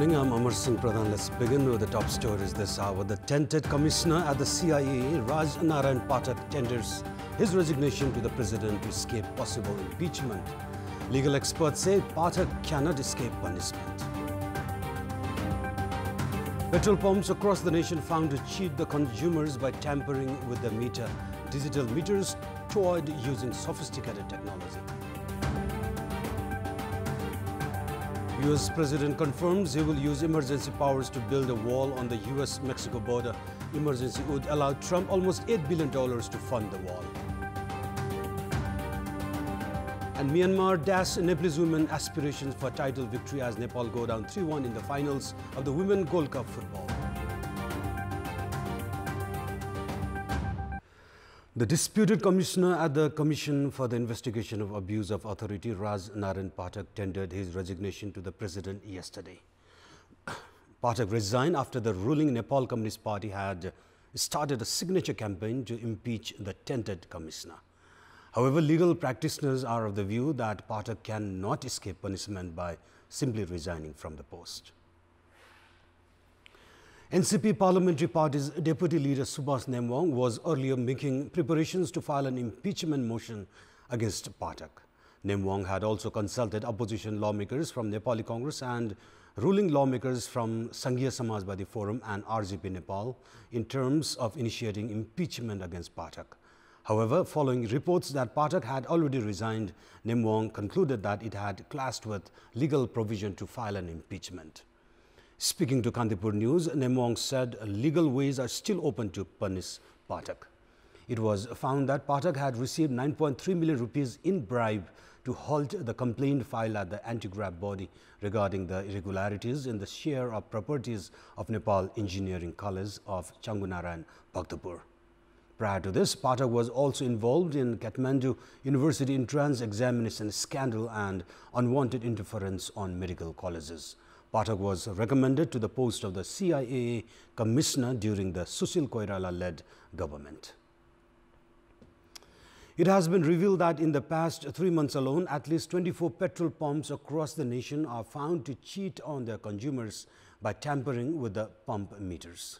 morning, I'm Amar Singh Pradhan. Let's begin with the top stories this hour. The tented commissioner at the CIA, Raj Narayan Pathak, tenders his resignation to the president to escape possible impeachment. Legal experts say Pathak cannot escape punishment. Petrol pumps across the nation found to cheat the consumers by tampering with the meter. Digital meters toyed using sophisticated technology. US President confirms he will use emergency powers to build a wall on the US-Mexico border. Emergency would allow Trump almost $8 billion to fund the wall. And Myanmar dashed Nepalese women aspirations for title victory as Nepal go down 3-1 in the finals of the Women Gold Cup football. The disputed commissioner at the Commission for the Investigation of Abuse of Authority, Raj Narayan Pathak, tendered his resignation to the president yesterday. Pathak resigned after the ruling Nepal Communist Party had started a signature campaign to impeach the tented commissioner. However, legal practitioners are of the view that Pathak cannot escape punishment by simply resigning from the post. NCP Parliamentary Party's Deputy Leader Subhas Nemwong was earlier making preparations to file an impeachment motion against Pathak. Nemwong had also consulted opposition lawmakers from Nepali Congress and ruling lawmakers from Sanghiya Samajwadi Forum and RGP Nepal in terms of initiating impeachment against Pathak. However, following reports that Pathak had already resigned, Nemwong concluded that it had clashed with legal provision to file an impeachment. Speaking to Kantipur News, Nemwong said legal ways are still open to punish Pathak. It was found that Pathak had received 9.3 million rupees in bribe to halt the complaint filed at the anti-graft body regarding the irregularities in the share of properties of Nepal Engineering College of Changunarayan, Bhaktapur. Prior to this, Pathak was also involved in Kathmandu University entrance examination scandal and unwanted interference on medical colleges. Pathak was recommended to the post of the CIA commissioner during the Sushil Koirala-led government. It has been revealed that in the past 3 months alone, at least 24 petrol pumps across the nation are found to cheat on their consumers by tampering with the pump meters.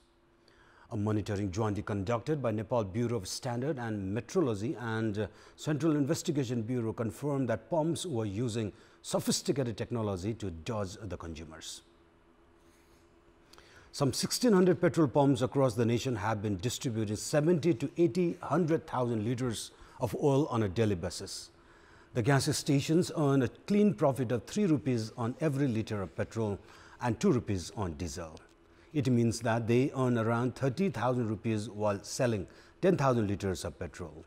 A monitoring jointly conducted by Nepal Bureau of Standard and Metrology and Central Investigation Bureau confirmed that pumps were using sophisticated technology to dodge the consumers. Some 1,600 petrol pumps across the nation have been distributing 70 to 100,000 liters of oil on a daily basis. The gas stations earn a clean profit of 3 rupees on every liter of petrol and 2 rupees on diesel. It means that they earn around 30,000 rupees while selling 10,000 liters of petrol.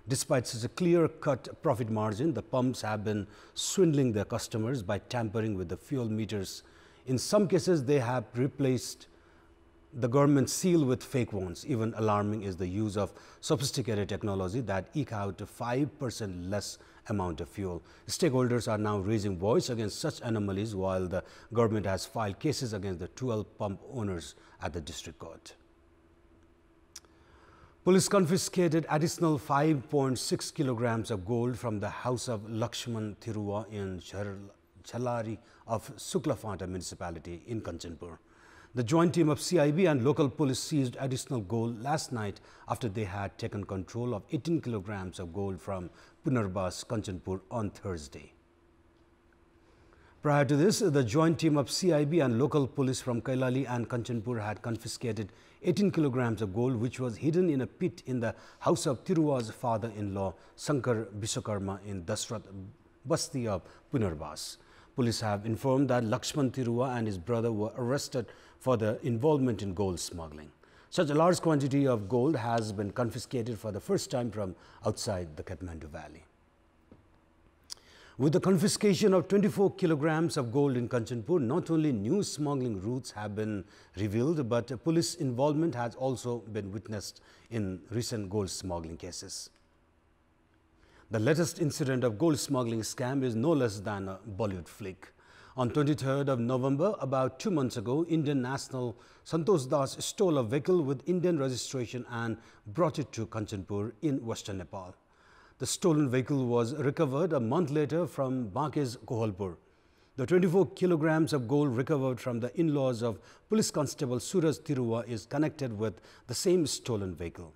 Despite such a clear-cut profit margin, the pumps have been swindling their customers by tampering with the fuel meters. In some cases, they have replaced the government seal with fake ones. Even alarming is the use of sophisticated technology that eke out 5% less amount of fuel. Stakeholders are now raising voice against such anomalies, while the government has filed cases against the 12 pump owners at the district court. Police confiscated additional 5.6 kilograms of gold from the house of Lakshman Thiruva in Chalari of Suklafanta municipality in Kanchanpur. The joint team of CIB and local police seized additional gold last night after they had taken control of 18 kilograms of gold from Punarbas, Kanchanpur on Thursday. Prior to this, the joint team of CIB and local police from Kailali and Kanchanpur had confiscated 18 kilograms of gold, which was hidden in a pit in the house of Thiruva's father-in-law, Shankar Biswakarma, in Dasrat Basti of Punarbas. Police have informed that Lakshman Thiruva and his brother were arrested for their involvement in gold smuggling. Such a large quantity of gold has been confiscated for the first time from outside the Kathmandu Valley. With the confiscation of 24 kilograms of gold in Kanchanpur, not only new smuggling routes have been revealed, but police involvement has also been witnessed in recent gold smuggling cases. The latest incident of gold smuggling scam is no less than a Bollywood flick. On 23rd of November, about 2 months ago, Indian national Santosh Das stole a vehicle with Indian registration and brought it to Kanchanpur in western Nepal. The stolen vehicle was recovered a month later from Banke's Kohalpur. The 24 kilograms of gold recovered from the in-laws of Police Constable Suraj Thiruva is connected with the same stolen vehicle.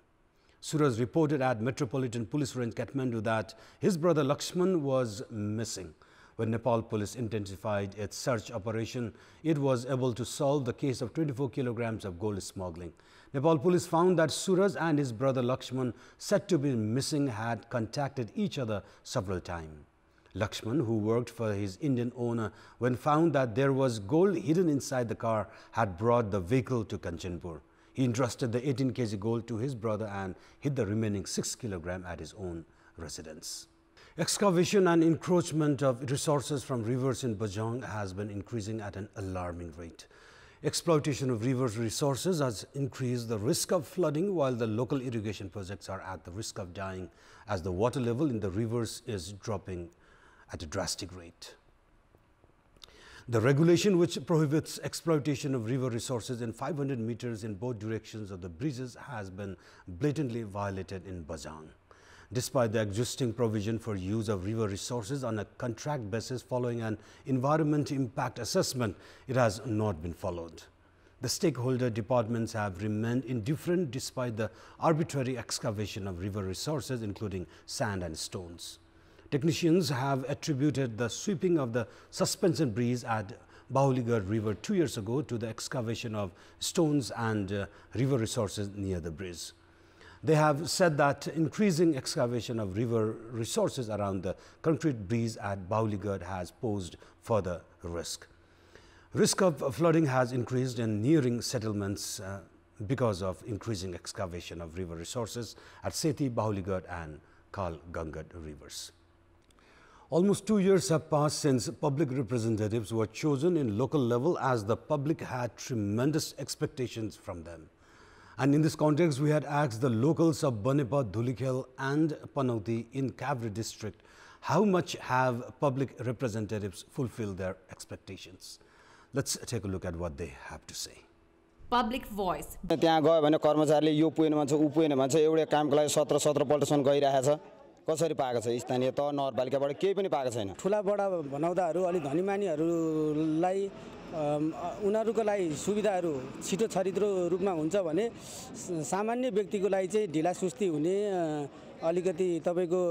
Suraj reported at Metropolitan Police Range Kathmandu that his brother Lakshman was missing. When Nepal police intensified its search operation, it was able to solve the case of 24 kilograms of gold smuggling. Nepal police found that Suraj and his brother Lakshman, said to be missing, had contacted each other several times. Lakshman, who worked for his Indian owner, when found that there was gold hidden inside the car, had brought the vehicle to Kantipur. He entrusted the 18 kg gold to his brother and hid the remaining 6 kg at his own residence. Excavation and encroachment of resources from rivers in Bajang has been increasing at an alarming rate. Exploitation of rivers resources has increased the risk of flooding, while the local irrigation projects are at the risk of dying as the water level in the rivers is dropping at a drastic rate. The regulation which prohibits exploitation of river resources in 500 meters in both directions of the bridges has been blatantly violated in Bajang. Despite the existing provision for use of river resources on a contract basis following an environment impact assessment, it has not been followed. The stakeholder departments have remained indifferent despite the arbitrary excavation of river resources, including sand and stones. Technicians have attributed the sweeping of the suspension bridge at Bahuligad River 2 years ago to the excavation of stones and river resources near the bridge. They have said that increasing excavation of river resources around the concrete bridge at Bahuligad has posed further risk. Risk of flooding has increased in nearing settlements because of increasing excavation of river resources at Sethi, Bahuligad and Kal Gangad rivers. Almost 2 years have passed since public representatives were chosen in local level, as the public had tremendous expectations from them. And in this context, we had asked the locals of Banepa, Dhulikhel and Panauti in Kavri district, how much have public representatives fulfilled their expectations? Let's take a look at what they have to say. Public voice. त्यहाँ गयो भने कर्मचारीले यो पुगेन भन्छ उ पुगेन भन्छ एउटै कामको लागि 17 पल्टसम्म गइरहेछ कसरी पाएको छ स्थानीय तह नगरपालिकाबाट केही पनि पाएको छैन ठुला बडा बनाउँदाहरू अलि धनीमानीहरूलाई उनीहरुको लागि सुविधाहरू छिटो छरितो रूपमा हुन्छ भने सामान्य व्यक्तिको लागि चाहिँ ढिला सुस्ती हुने अलिकति तपाईको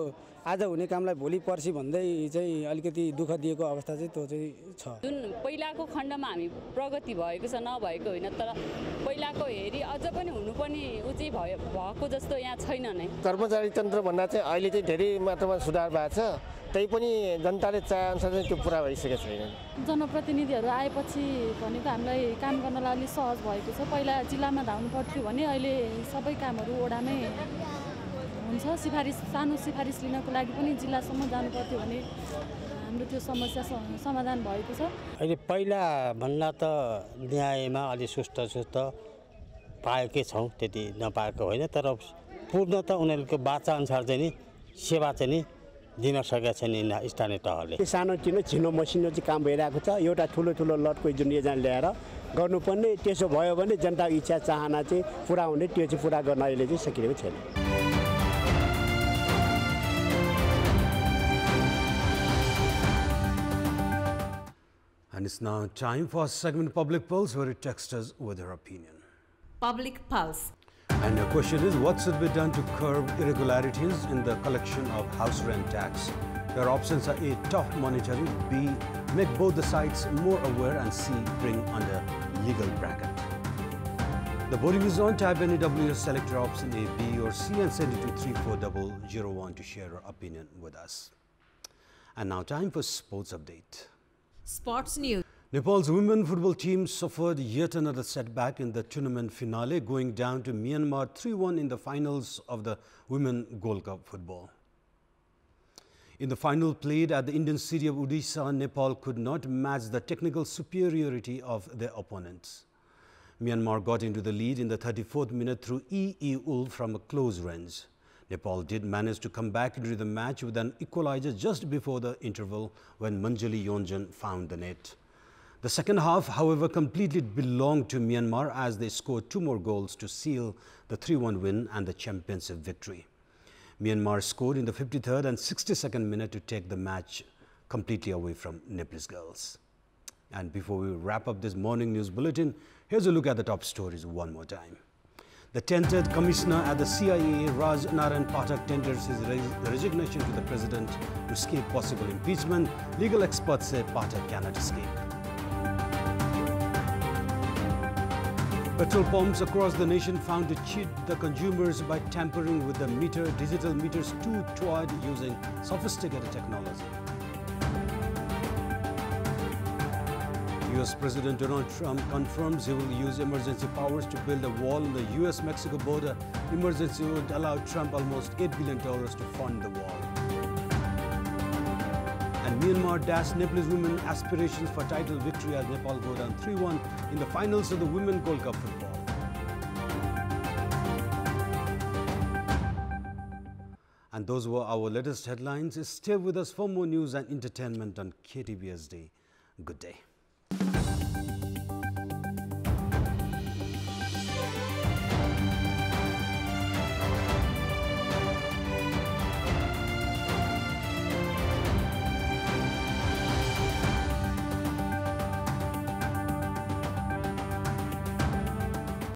आज हुने कामलाई भोलि पर्सि भन्दै चाहिँ अलिकति दुःख दिएको अवस्था चाहिँ त्यो चाहिँ छ। जुन पहिलाको खण्डमा हामी प्रगति भएको छ नभएको होइन, तर पहिलाको हेरी अझ पनि हुनुपर्ने उचित भएको जस्तो यहाँ छैन नै। कर्मचारी तन्त्र भन्दा चाहिँ अहिले चाहिँ धेरै मात्रामा सुधार भएको छ, त्यही पनि जनताले चाहे अनुसार चाहिँ त्यो पुरा भइसकेको छैन। जनप्रतिनिधिहरू आएपछि भनेको हामीलाई काम गर्नलाई अलि सहज भएको छ। पहिला जिल्लामा धाउनु पर्थ्यो भने अहिले सबै कामहरू ओडामै हुन्छ। सिफारिस सानो सिफारिस लिनको लागि पनि जिल्लासम्म जानु पर्थ्यो भने हाम्रो त्यो समस्या समाधान भएको छ। अहिले पहिला भन्दा त न्यायमा अलि सुस्त पाएकै छौँ, त्यति नपाएको होइन, तर पूर्ण त उनीहरूको बाचा अनुसार चाहिँ नि सेवा चाहिँ नि दिन सकेका छैन स्थानीय तहले। सानो छिनो मसिनो चाहिँ काम भइरहेको छ। एउटा ठुलो लटको जुन योजना ल्याएर गर्नुपर्ने, त्यसो भयो भने जनताको इच्छा चाहना चाहिँ पुरा हुने, त्यो चाहिँ पुरा गर्न अहिले चाहिँ सकिएको छैन। And it's now time for a segment Public Pulse, where it texts us with their opinion. Public Pulse. And the question is, what should be done to curb irregularities in the collection of house rent tax? Your options are A, tough monitoring, B, make both the sides more aware, and C, bring under legal bracket. The voting is on. Type NEWS, select your option A, B or C and send it to 34001 to share your opinion with us. And now time for sports update. Sports news. Nepal's women football team suffered yet another setback in the tournament finale, going down to Myanmar 3-1 in the finals of the Women Gold Cup football. In the final played at the Indian city of Odisha, Nepal could not match the technical superiority of their opponents. Myanmar got into the lead in the 34th minute through E.E.Ul from a close range. Nepal did manage to come back into the match with an equalizer just before the interval when Manjali Yonjan found the net. The second half, however, completely belonged to Myanmar as they scored 2 more goals to seal the 3-1 win and the championship victory. Myanmar scored in the 53rd and 62nd minute to take the match completely away from Nepalese girls. And before we wrap up this morning news bulletin, here's a look at the top stories one more time. The tendered commissioner at the CIA, Raj Narayan Pathak, tenders his resignation to the president to escape possible impeachment. Legal experts say Pathak cannot escape. Petrol pumps across the nation found to cheat the consumers by tampering with the digital meters too toyed using sophisticated technology. US President Donald Trump confirms he will use emergency powers to build a wall on the US-Mexico border. Emergency would allow Trump almost $8 billion to fund the wall. And Myanmar dashed Nepalese women aspirations for title victory as Nepal go down 3-1 in the finals of the Women Gold Cup football. And those were our latest headlines. Stay with us for more news and entertainment on KTBSD. Good day.